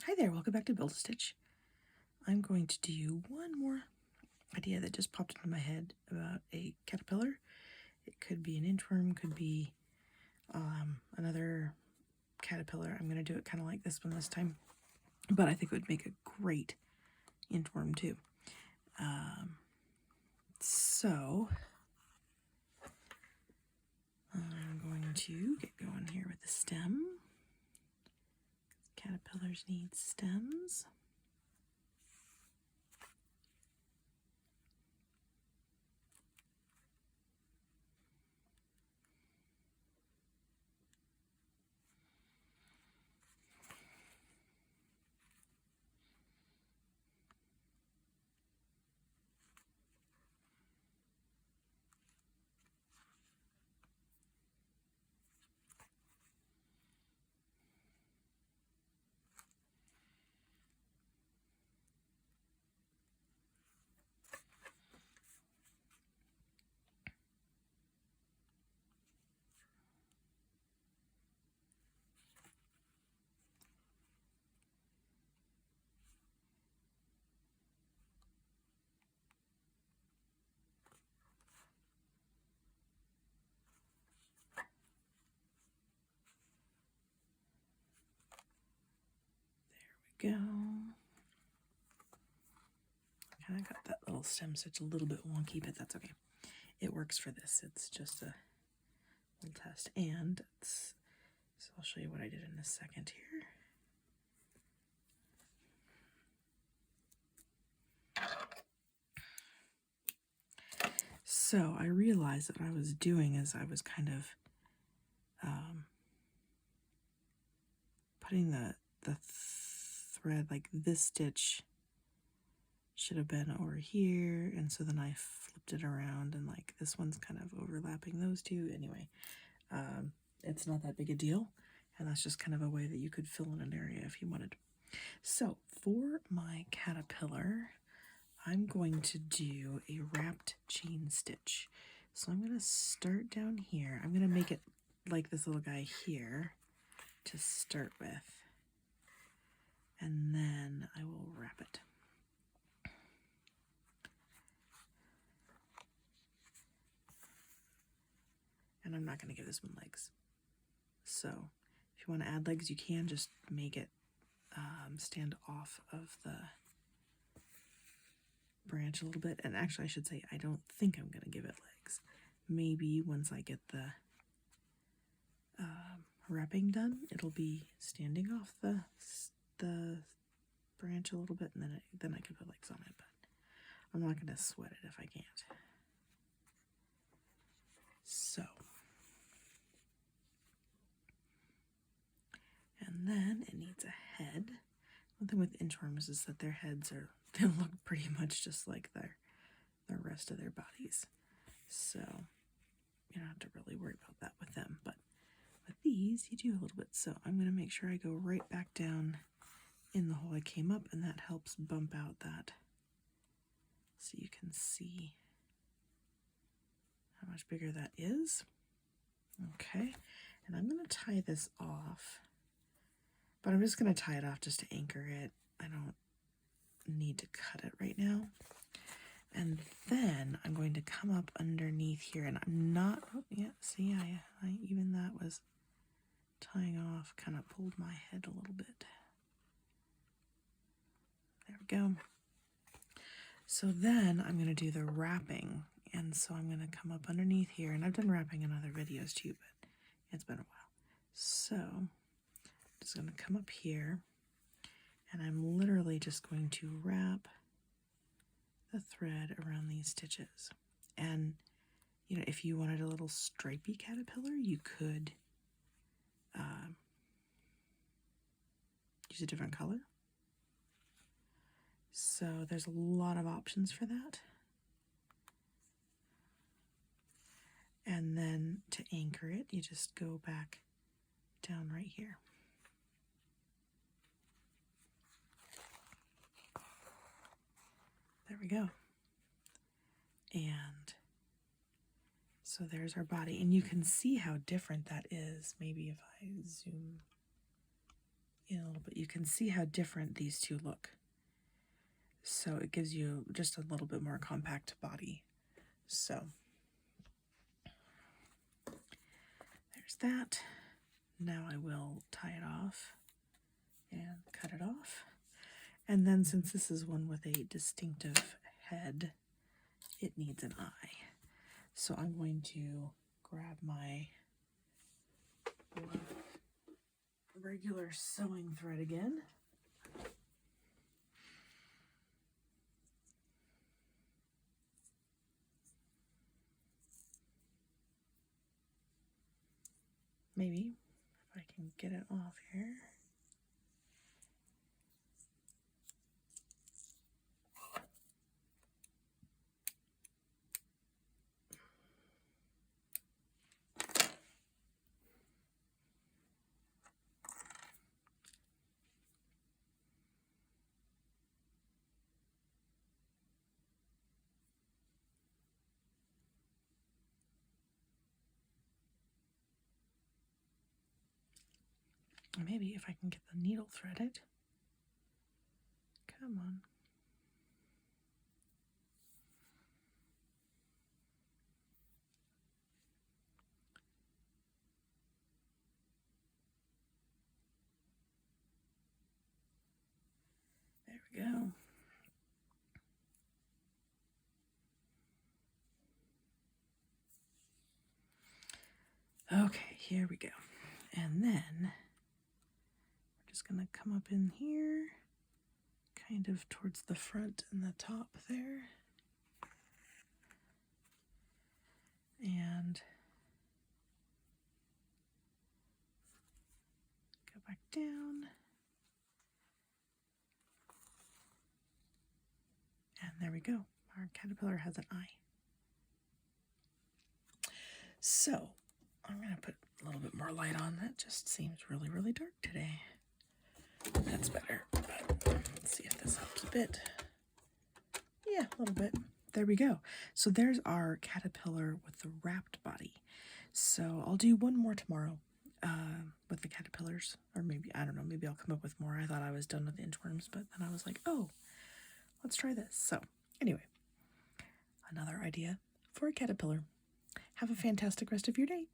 Hi there, welcome back to Build-A-Stitch. I'm going to do one more idea that just popped into my head about a caterpillar. It could be an inchworm, could be another caterpillar. I'm going to do it kind of like this one this time, but I think it would make a great inchworm too. So I'm going to get going here with the stem. Caterpillars need stems. Go. Kind of got that little stem stitch a little bit wonky, but that's okay. It works for this. It's just a little test. And so I'll show you what I did in a second here. So I realized that what I was doing is I was kind of putting the thread, like this stitch should have been over here, and so then I flipped it around, and like this one's kind of overlapping those two. Anyway, it's not that big a deal, and that's just kind of a way that you could fill in an area if you wanted. So for my caterpillar, I'm going to do a wrapped chain stitch. So I'm going to start down here. I'm going to make it like this little guy here to start with, and then I will wrap it. And I'm not going to give this one legs. So if you want to add legs, you can just make it stand off of the branch a little bit. And actually, I should say, I don't think I'm going to give it legs. Maybe once I get the wrapping done, it'll be standing off the branch a little bit, and then I can put legs on it. But I'm not going to sweat it if I can't. So, and then it needs a head. One thing with inchworms is that their heads they look pretty much just like the rest of their bodies. So you don't have to really worry about that with them. But with these, you do a little bit. So I'm going to make sure I go right back down in the hole I came up, and that helps bump out that so you can see how much bigger that is. Okay, and I'm going to tie this off, but I'm just going to tie it off just to anchor it. I don't need to cut it right now. And then I'm going to come up underneath here, and I'm not, oh yeah, see, I even that was tying off, kind of pulled my head a little bit. There we go. So then I'm going to do the wrapping, and so I'm going to come up underneath here, and I've done wrapping in other videos too, but it's been a while. So I'm just going to come up here, and I'm literally just going to wrap the thread around these stitches. And you know, if you wanted a little stripy caterpillar, you could use a different color. So there's a lot of options for that. And then to anchor it, you just go back down right here. There we go. And so there's our body, and you can see how different that is. Maybe if I zoom in a little bit, you can see how different these two look. So it gives you just a little bit more compact body. So there's that. Now I will tie it off and cut it off. And then since this is one with a distinctive head, it needs an eye. So I'm going to grab my regular sewing thread again. Maybe if I can get it off here. Maybe if I can get the needle threaded. Come on. There we go. Okay, here we go. And then we're just going to come up in here, kind of towards the front and the top there. And go back down. And there we go. Our caterpillar has an eye. So I'm going to put a little bit more light on. That just seems really, really dark today. That's better. But let's see if this will keep it. Yeah, a little bit. There we go. So there's our caterpillar with the wrapped body. So I'll do one more tomorrow with the caterpillars. Or maybe, I don't know, maybe I'll come up with more. I thought I was done with the inchworms, but then I was like, oh, let's try this. So anyway, another idea for a caterpillar. Have a fantastic rest of your day.